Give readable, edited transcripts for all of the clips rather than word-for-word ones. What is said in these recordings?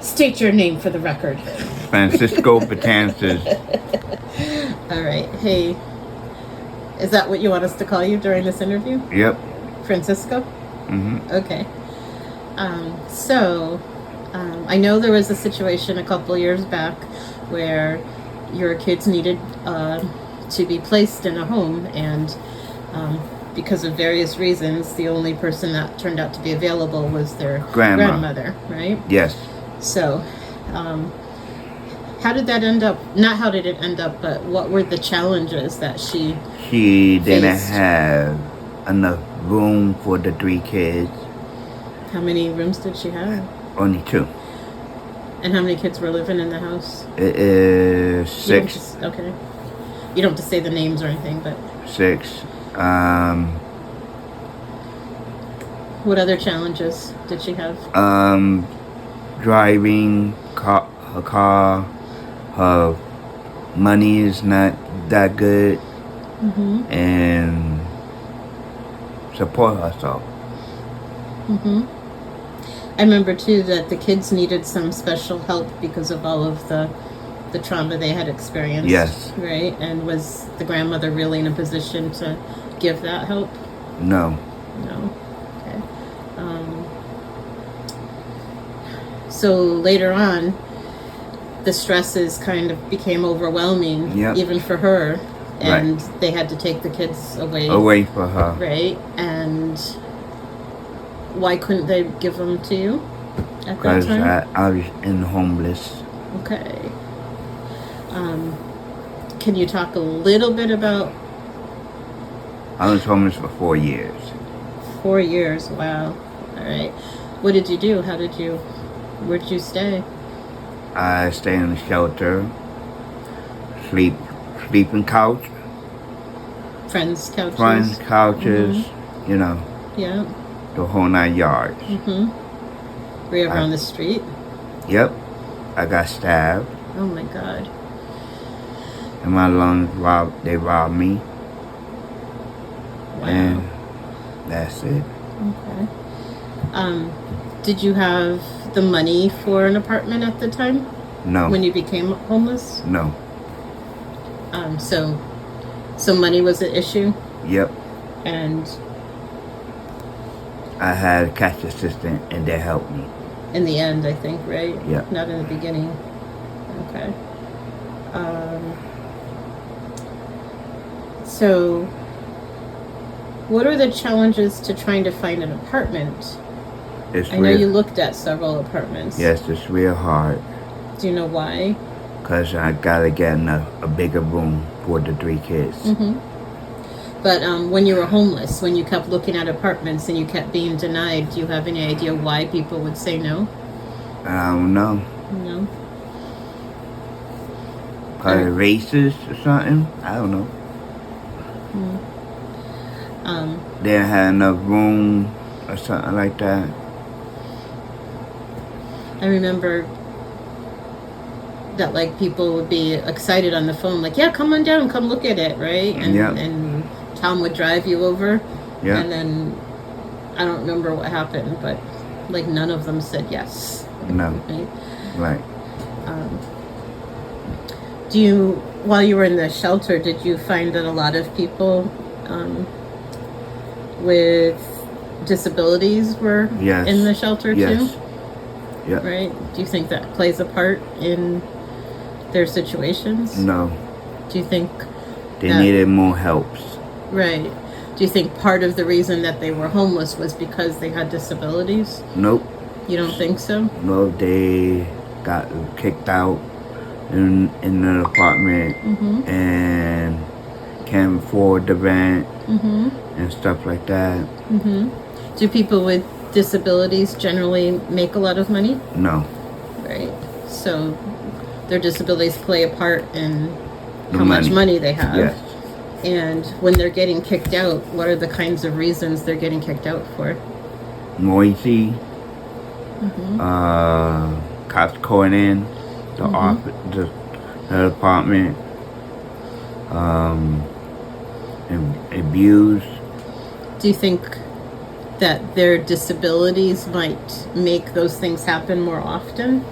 State your name for the record. Francisco Betances. All right. Hey, is that what you want us to call you during this interview? Yep. Francisco? Mm-hmm. Okay. I know there was a situation a couple years back where your kids needed to be placed in a home, and because of various reasons, the only person that turned out to be available was their grandmother, right? Yes. So, how did that end up? Not how did it end up, but what were the challenges that she didn't faced? have enough room for the 3 kids. How many rooms did she have? Only 2. And how many kids were living in the house? It is 6. Okay. You don't have to say the names or anything, but 6. what other challenges did she have? Driving her car. Her money is not that good. Mm-hmm. And support herself. Mm-hmm. I remember too that the kids needed some special help because of all of the trauma they had experienced. Yes. Right? And was the grandmother really in a position to give that help? No. No. Okay. So later on, the stresses kind of became overwhelming, even for her, and they had to take the kids away for her. Right? And why couldn't they give them to you at that time? Because I was in homeless. Okay. Can you talk a little bit about... I was homeless for 4 years. 4 years, wow. All right. What did you do? Where did you stay? I stay in the shelter, sleeping couch. Friends' couches? Friends' couches, Mm-hmm. Yeah. The whole 9 yards. Mm-hmm. Were you ever on the street? Yep. I got stabbed. Oh my God. And my lungs they robbed me. Wow. And that's it. Okay. Did you have the money for an apartment at the time? No. When you became homeless? No. So money was an issue? Yep. And I had a cash assistant and they helped me. In the end, I think, right? Yeah. Not in the beginning. Okay. So what are the challenges to trying to find an apartment? I know you looked at several apartments. Yes, it's real hard. Do you know why? Because I gotta get a bigger room for the 3 kids. Mm-hmm. But when you were homeless, when you kept looking at apartments and you kept being denied, do you have any idea why people would say no? I don't know. No? Probably racist or something. I don't know. They didn't have enough room or something like that. I remember that people would be excited on the phone, yeah, come on down, come look at it, right? And Tom would drive you over. Yeah. And then I don't remember what happened, but none of them said yes. No. Right. While you were in the shelter, did you find that a lot of people with disabilities were in the shelter too? Yeah. Right? Do you think that plays a part in their situations? No. Do you think they needed more helps? Right. Do you think part of the reason that they were homeless was because they had disabilities? Nope. You don't think so? No, they got kicked out in an apartment and can't afford the rent and stuff like that. Do people with disabilities generally make a lot of money? No. Right. So their disabilities play a part in how much money they have. Yes. And when they're getting kicked out, what are the kinds of reasons they're getting kicked out for? Noisy. Cops calling in the office, the apartment. And abused. Do you think that their disabilities might make those things happen more often?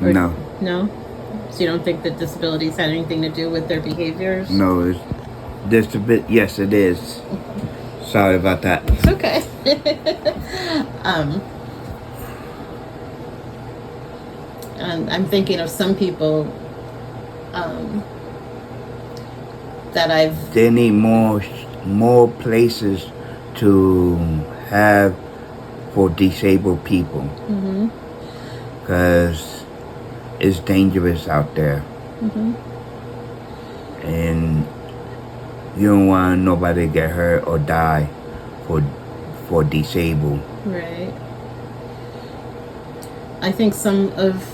Or- No. No? So you don't think that disabilities had anything to do with their behaviors? No, it's just a bit. Yes, it is. Sorry about that. It's okay. And I'm thinking of some people that I've They need more places to have for disabled people. Mm-hmm. Because it's dangerous out there. Mm-hmm. And you don't want nobody to get hurt or die for disabled. Right. I think some of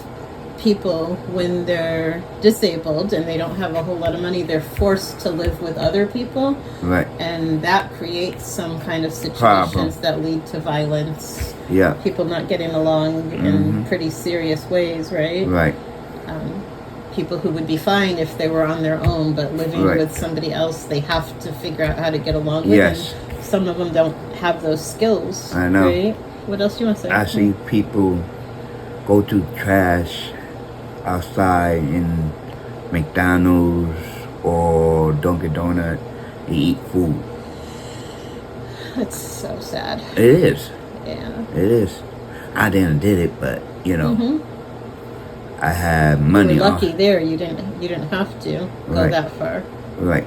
people, when they're disabled and they don't have a whole lot of money, they're forced to live with other people, Right. and that creates some kind of situations Problem. that lead to violence. Yeah. People not getting along in pretty serious ways, right? Right. People who would be fine if they were on their own, but living Right. with somebody else, they have to figure out how to get along with. Yes. And some of them don't have those skills. I know. Right? What else do you want to say? I see people go to trash outside in McDonald's or Dunkin' Donut and eat food. It's so sad. It is. Yeah. It is. I didn't did it, but you know, Mm-hmm. I had You money were on. lucky there. You didn't have to go Right. that far, Right.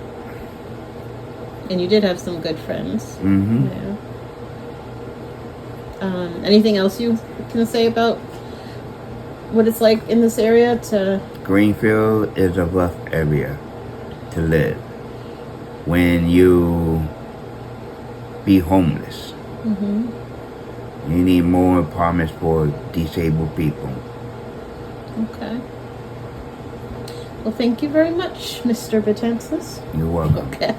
and you did have some good friends. Mm-hmm. Yeah. Anything else you can say about what it's like in this area to? Greenfield is a rough area to live when you be homeless. Mm-hmm. You need more apartments for disabled people. Okay. Well, thank you very much, Mr. Betances. You're welcome. Okay.